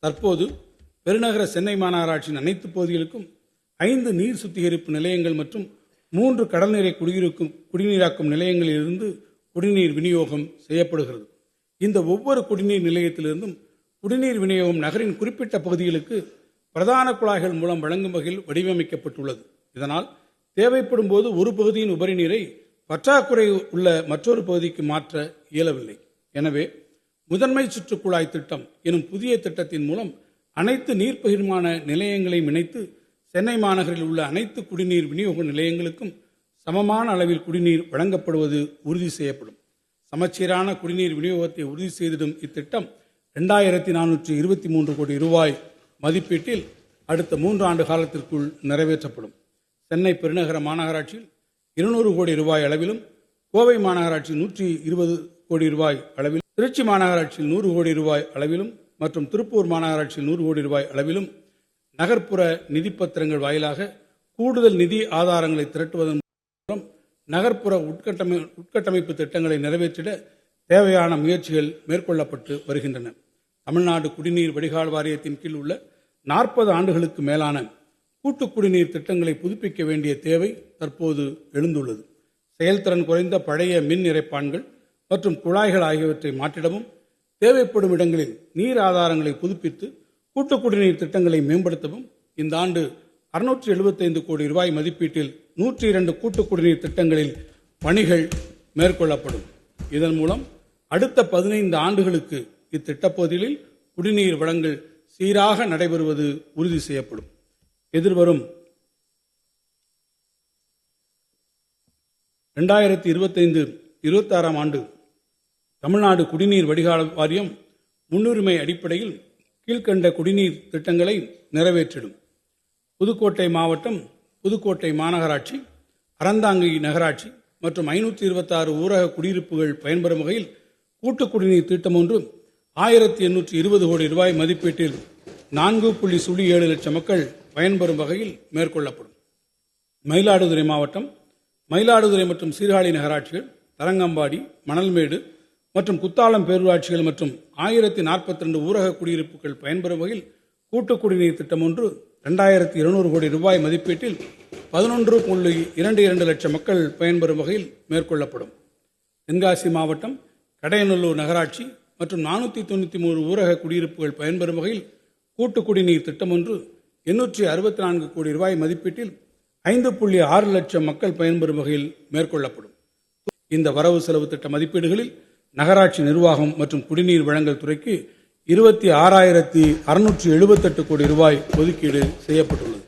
தற்போது பெருநகர சென்னை மாநகராட்சியின் அனைத்து பகுதிகளுக்கும் 5 நீர் சுத்திகரிப்பு நிலையங்கள் மற்றும் 3 கடல்நீரை குடிநீராக்கும் நிலையங்களிலிருந்து குடிநீர் விநியோகம் செய்யப்படுகிறது. இந்த ஒவ்வொரு குடிநீர் நிலையத்திலிருந்தும் குடிநீர் விநியோகம் நகரின் குறிப்பிட்ட பகுதிகளுக்கு பிரதான குழாய்கள் மூலம் வழங்கும் வகையில் வடிவமைக்கப்பட்டுள்ளது. இதனால் தேவைப்படும் போது ஒரு பகுதியின் உபரி நீரை பற்றாக்குறை உள்ள மற்றொரு பகுதிக்கு மாற்ற இயலவில்லை. எனவே முதன்மை சுற்று குழாய் திட்டம் எனும் புதிய திட்டத்தின் மூலம் அனைத்து நீர் பகிர்மான நிலையங்களையும் இணைத்து சென்னை மாநகரில் உள்ள அனைத்து குடிநீர் விநியோக நிலையங்களுக்கும் சமமான அளவில் குடிநீர் வழங்கப்படுவது உறுதி செய்யப்படும். சமச்சீரான குடிநீர் விநியோகத்தை உறுதி செய்திடும் இத்திட்டம் 2423 கோடி ரூபாய் மதிப்பீட்டில் அடுத்த 3 ஆண்டு காலத்திற்குள் நிறைவேற்றப்படும். சென்னை பெருநகர மாநகராட்சியில் 200 கோடி ரூபாய் அளவிலும், கோவை மாநகராட்சி 120 கோடி ரூபாய் அளவிலும், திருச்சி மாநகராட்சியில் 100 கோடி ரூபாய் அளவிலும் மற்றும் திருப்பூர் மாநகராட்சியில் 100 கோடி ரூபாய் அளவிலும் நகர்ப்புற நிதிப்பத்திரங்கள் வாயிலாக கூடுதல் நிதி ஆதாரங்களை திரட்டுவதன் மூலம் நகர்ப்புற உட்கட்டமைப்பு திட்டங்களை நிறைவேற்றிட தேவையான முயற்சிகள் மேற்கொள்ளப்பட்டு வருகின்றன. தமிழ்நாடு குடிநீர் வடிகால் வாரியத்தின் கீழ் உள்ள 40 ஆண்டுகளுக்கு மேலான கூட்டு குடிநீர் திட்டங்களை புதுப்பிக்க வேண்டிய தேவை தற்போது எழுந்துள்ளது. செயல்திறன் குறைந்த பழைய மின் இறைப்பான்கள் மற்றும் குழாய்கள் ஆகியவற்றை மாற்றிடவும், தேவைப்படும் இடங்களில் நீர் ஆதாரங்களை புதுப்பித்து கூட்டு குடிநீர் திட்டங்களை மேம்படுத்தவும் இந்த ஆண்டு 675 கோடி ரூபாய் மதிப்பீட்டில் 102 கூட்டு குடிநீர் திட்டங்களில் பணிகள் மேற்கொள்ளப்படும். இதன் மூலம் அடுத்த 15 ஆண்டுகளுக்கு இத்திட்டப்பகுதிகளில் குடிநீர் வழங்கல் சீராக நடைபெறுவது உறுதி செய்யப்படும். எதிர்வரும் 2025-26 ஆண்டு தமிழ்நாடு குடிநீர் வடிகால் வாரியம் முன்னுரிமை அடிப்படையில் கீழ்கண்ட குடிநீர் திட்டங்களை நிறைவேற்றிடும். புதுக்கோட்டை மாவட்டம், புதுக்கோட்டை மாநகராட்சி, அறந்தாங்கி நகராட்சி மற்றும் 526 ஊரக குடியிருப்புகள் பயன்பெறும் வகையில் கூட்டு குடிநீர் திட்டம் ஒன்று 1820 கோடி ரூபாய் மதிப்பீட்டில் 4.07 லட்சம் மக்கள் பயன்பெறும் வகையில் மேற்கொள்ளப்படும். மயிலாடுதுறை மாவட்டம், மயிலாடுதுறை மற்றும் சீர்காழி நகராட்சிகள், தரங்கம்பாடி, மணல்மேடு மற்றும் குத்தாலம் பேரூராட்சிகள் மற்றும் 1042 ஊரக குடியிருப்புகள் பயன்பெறும் வகையில் கூட்டு குடிநீர் திட்டம் ஒன்று 2200 கோடி ரூபாய் மதிப்பீட்டில் 11.22 லட்சம் மக்கள் பயன்பெறும் வகையில் மேற்கொள்ளப்படும். தென்காசி மாவட்டம், கடையநல்லூர் நகராட்சி மற்றும் 493 ஊரக குடியிருப்புகள் பயன்பெறும் வகையில் கூட்டு குடிநீர் திட்டம் ஒன்று 864 கோடி ரூபாய் மதிப்பீட்டில் 5.6 லட்சம் மக்கள் பயன்பெறும் வகையில் மேற்கொள்ளப்படும். இந்த வரவு செலவு திட்ட மதிப்பீடுகளில் நகராட்சி நிர்வாகம் மற்றும் குடிநீர் வழங்கல் துறைக்கு 26,678 கோடி ரூபாய் ஒதுக்கீடு செய்யப்பட்டுள்ளது.